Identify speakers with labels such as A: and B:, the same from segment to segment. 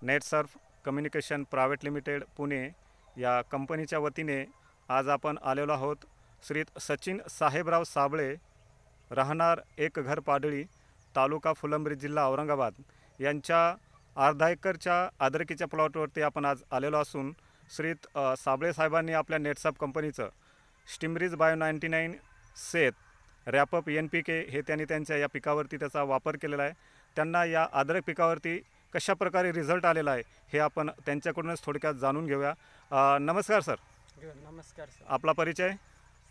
A: Netsurf communication private limited Pune या कंपनीच्या वतीने आज आपण आलेलो आहोत श्री सचिन साहेबराव साबळे, राहणार एक घर पाडळी, तालुका फुलंब्री, जिल्हा औरंगाबाद यांच्या अर्धा एकरच्या अद्रकीच्या प्लॉटवरती आपण आज आलेलो असून श्री साबळे साहेबांनी आपल्या नेटसर्फ कंपनीचं स्टिमरीज बायो 99 सेत रॅपअप NPK हे त्यांनी त्यांच्या या पिकावरती त्याचा वापर केलेला आहे। त्यांना या अद्रक पिकावरती कशा प्रकारे रिझल्ट आलेला आहे हे आपण त्यांच्याकडूनच थोडक्यात जाणून घेऊया। नमस्कार सर।
B: नमस्कार सर।
A: आपला परिचय?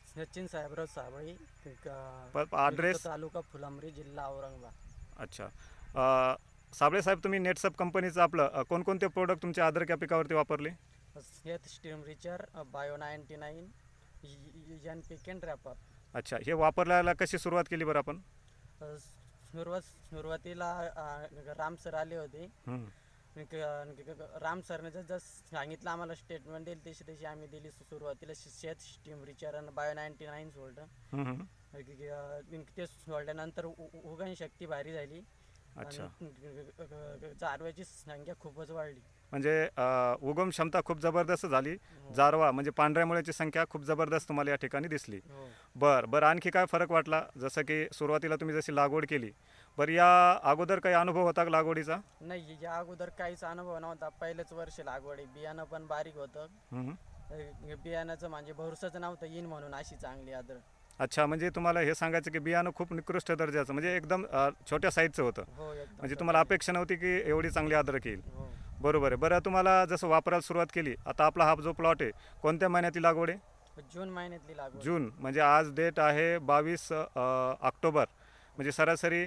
B: सचिन साहेबराव साबळे,
A: ॲड्रेस?
B: तालुका फुलंब्री, जिल्हा औरंगाबाद।
A: अच्छा, साबळे साहेब, तुम्ही नेटसर्फ कंपनीचं आपलं कोणकोणते प्रोडक्ट तुमच्या अद्रक या पिकावरती वापरले?
B: स्टिमरीचर बायो 99 NPK रॅपअप।
A: अच्छा, हे वापरायला कशी सुरुवात केली बरं आपण?
B: सुरुवातीला राम सर आले होते। राम सरने जसं सांगितलं आम्हाला स्टेटमेंट दिली तशी आम्ही दिली। सुरुवातीला शेत स्टिमरीचर आणि बायो 99 सोडलं। ते सोडल्यानंतर उगवण शक्ती भारी झाली।
A: अच्छा,
B: जारव्याची संख्या खूपच वाढली,
A: म्हणजे उगम क्षमता खूप जबरदस्त झाली। जारवा म्हणजे पांढऱ्या मुळ्याची संख्या खूप जबरदस्त तुम्हाला या ठिकाणी दिसली। बरं, आणखी काय फरक वाटला? जसं की सुरुवातीला तुम्ही जशी लागवड केली, बरं या अगोदर काही अनुभव होता का लागवडीचा?
B: नाही, या अगोदर काहीच अनुभव नव्हता। पहिलेच वर्ष लागवड, बियाणं पण बारीक होतं। बियाणाचं म्हणजे भरोसाच नव्हतं येईन म्हणून अशी चांगली अद्रक।
A: अच्छा, म्हणजे तुम्हाला हे सांगायचं की बियाणं खूप निकृष्ट दर्जाचं, म्हणजे एकदम छोट्या साईजचं होतं। म्हणजे तुम्हाला अपेक्षा नव्हती की एवढी चांगली अद्रक येईल। बरोबर आहे। बरं, तुम्हाला जसं वापरायला सुरुवात केली, आता आपला हा जो प्लॉट आहे कोणत्या महिन्यातली लागवड आहे?
B: जून महिन्यातली लागवड।
A: जून म्हणजे आज डेट आहे 22 ऑक्टोबर, म्हणजे सरासरी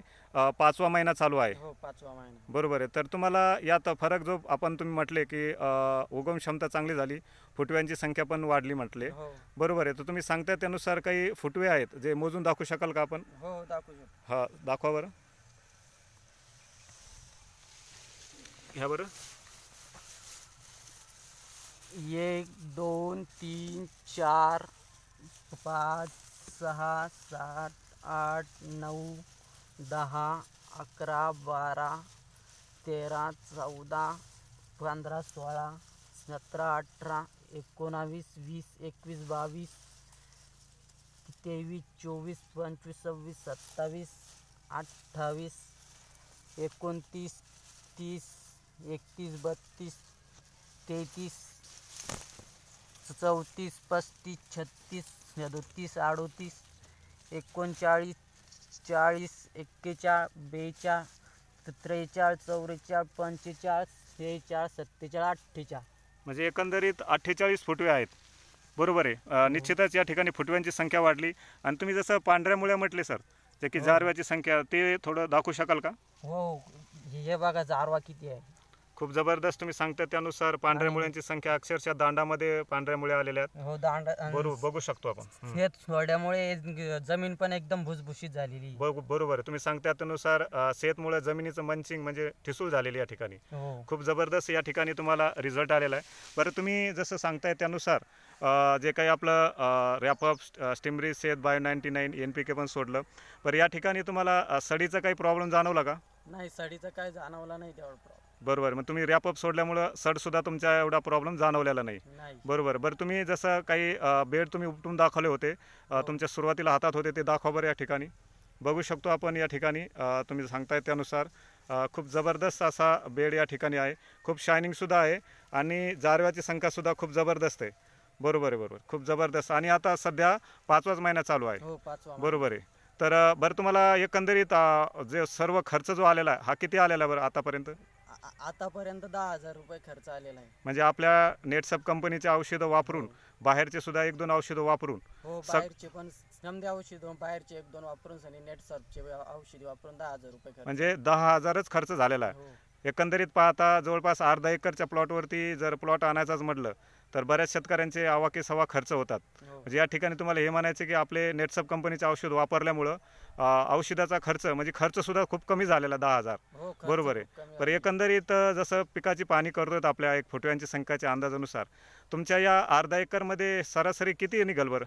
A: 5वा महिना चालू आहे।
B: हो, 5वा महिना।
A: बरोबर आहे। तर तुम्हाला यात फरक जो आपण तुम्ही म्हटले की उगम क्षमता चांगली झाली, फुटव्यांची संख्या पण वाढली म्हटले, बरोबर आहे। तर तुम्ही सांगता त्यानुसार काही फुटवे आहेत जे मोजून दाखवू शकाल का आपण?
B: हो, दाखवू शकतो।
A: हां, दाखवा बरं, घ्या बरं।
B: 1 2 3 4 5 6 7 8 9 10 11 12 13 14 15 16 17 18 19 20 21 22 23 24 25 26 27 28 29 30 31 32 33 34 35 36 37 38 39 40 41 42 43 44 45 46 47 48,
A: म्हणजे एकंदरीत 48 फुटवे आहेत। बरोबर आहे। निश्चितच या ठिकाणी फुटव्यांची संख्या वाढली। आणि तुम्ही जसं पांढऱ्या मुळ्या म्हटले सर, जे की जारव्याची संख्या, ते थोडं दाखवू शकाल का?
B: हो, हे बघा जारवा किती आहे, खूप
A: जबरदस्त। तुम्ही सांगता त्यानुसार पांढऱ्या मुळ्यांची संख्या अक्षरशः दांडामध्ये पांढऱ्या मुळ्या आलेल्या आहेत।
B: हो, दांड
A: बरोबर, बघू शकतो आपण।
B: शेत सोडल्यामुळे जमीन पण एकदम भुसभुशीत झालेली।
A: बरोबर आहे। तुम्ही सांगता त्यानुसार शेतमुळे जमिनीचं मंचिंग म्हणजे ठिसूळ झालेली या ठिकाणी खूप जबरदस्त या ठिकाणी तुम्हाला रिझल्ट आलेला आहे। बरं, तुम्ही जसं सांगताय त्यानुसार जे काही आपलं रॅपअप स्टिमरीज सेत बायो 99 NPK पण सोडलं, बरं या ठिकाणी तुम्हाला सडीचा काही प्रॉब्लेम जाणवला का?
B: नाही, सडीचा काही जाणवला नाही तेवढा प्रॉब्लेम।
A: बरोबर, मग तुम्ही रॅपअप सोडल्यामुळं सडसुद्धा तुमच्या एवढा प्रॉब्लेम जाणवलेला नाही। बरोबर। बरं, तुम्ही जसं काही बेड तुम्ही उपटून दाखवले होते, तुमच्या सुरुवातीला हातात होते, ते दाखवा बरं या ठिकाणी। बघू शकतो आपण या ठिकाणी तुम्ही सांगताय त्यानुसार खूप जबरदस्त असा बेड या ठिकाणी आहे। खूप शायनिंगसुद्धा आहे आणि जारव्याची संख्यासुद्धा खूप जबरदस्त आहे। बरोबर आहे, खूप जबरदस्त। आणि आता सध्या 5वाच महिना चालू आहे। बरोबर आहे। तर बरं, तुम्हाला एकंदरीत जे सर्व खर्च जो आलेला आहे हा किती आलेला बरं आतापर्यंत?
B: आतापर्यंत 10,000 रुपये खर्च आलेला आहे।
A: म्हणजे आपल्या नेटसर्फ कंपनीचे औषधं वापरून, बाहेरचे सुद्धा 1-2 औषधं वापरून,
B: बाहेरचे पण समजे औषधं बाहेरचे 1-2 वापरून आणि नेटसर्फचे औषधी वापरून 10,000 रुपये खर्च,
A: म्हणजे 10,000च खर्च झालेला आहे। एकंदरीत पाहता जवळपास अर्धा एकरच्या प्लॉटवरती जर प्लॉट आणायचाच म्हटलं तर बऱ्याच शेतकऱ्यांचे आवाके सवा खर्च होतात। म्हणजे या ठिकाणी तुम्हाला हे म्हणायचे की आपले नेटसर्फ कंपनीचे औषध वापरल्यामुळं औषधाचा खर्च म्हणजे खर्चसुद्धा खूप कमी झालेला 10,000। बरोबर आहे। बरं, एकंदरीत जसं पिकाची पाहणी करतोय आपल्या एक फुटव्यांची संख्येच्या अंदाजानुसार तुमच्या या अर्धा एकरमध्ये सरासरी किती निघाल बरं?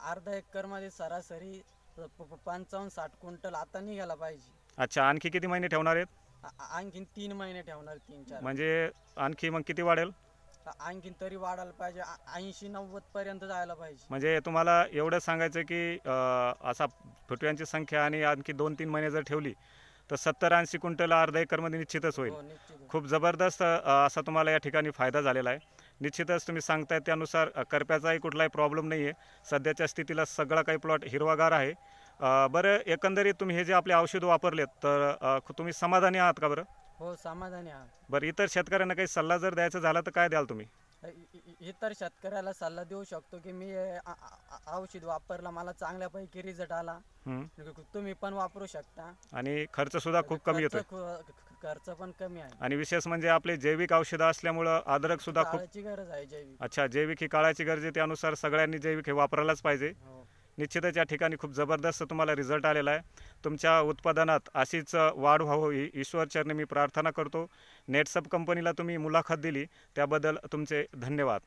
B: अर्धा एकरमध्ये सरासरी 55-60 क्विंटल आता निघाला पाहिजे।
A: अच्छा, आणखी किती महिने ठेवणार आहेत?
B: आणखीन 3 महिने ठेवणार, 3-4.
A: म्हणजे आणखी मग किती वाढेल?
B: आणखीन तरी वाढायला पाहिजे, 80-90 पर्यंत जायला पाहिजे.
A: म्हणजे तुम्हाला एवढं सांगायचं की असा फुटव्यांची संख्या आणि आणखी 2-3 महिने जर ठेवली तर 70-80 क्विंटल अर्धा एकरमध्ये निश्चितच होईल.
B: हो, निश्चित.
A: खूप जबरदस्त असा तुम्हाला या ठिकाणी फायदा झालेला आहे. निश्चितच तुम्ही सांगताय त्यानुसार करप्याचाही कुठलाही प्रॉब्लेम नाही आहे. सध्याच्या स्थितीला सगळा काही प्लॉट हिरवागार आहे. बरं, एकंदरीत तुम्ही हे जे आपले औषधं वापरलेत तर तुम्ही समाधानी आहात का बरं?
B: हो, समाधानी आहात.
A: बरं, इतर शेतकऱ्यांना काही सल्ला जर द्यायचा झाला तर काय द्याल तुम्ही?
B: इतर शेतकऱ्याला सल्ला देऊ शकतो की मी औषध वापरला, मला चांगल्यापैकी रिझल्ट आला, तुम्ही पण वापरू शकता.
A: आणि खर्च सुद्धा खूप कमी येतो.
B: खर्च पण कमी आहे.
A: आणि विशेष म्हणजे आपले जैविक औषधं असल्यामुळं अद्रक सुद्धा खूप
B: काळाची गरज आहे जैविक.
A: अच्छा, जैविक ही काळाची गरज आहे, त्यानुसार सगळ्यांनी जैविक हे वापरायलाच पाहिजे.
B: हो.
A: निश्चितच या ठिकाणी खूप जबरदस्त तुम्हाला रिझल्ट आलेला आहे. तुमच्या उत्पादनात अशीच वाढ व्हावी ही ईश्वरचरणी मी प्रार्थना करतो. नेटसब कंपनीला तुम्ही मुलाखत दिली त्याबद्दल तुमचे धन्यवाद.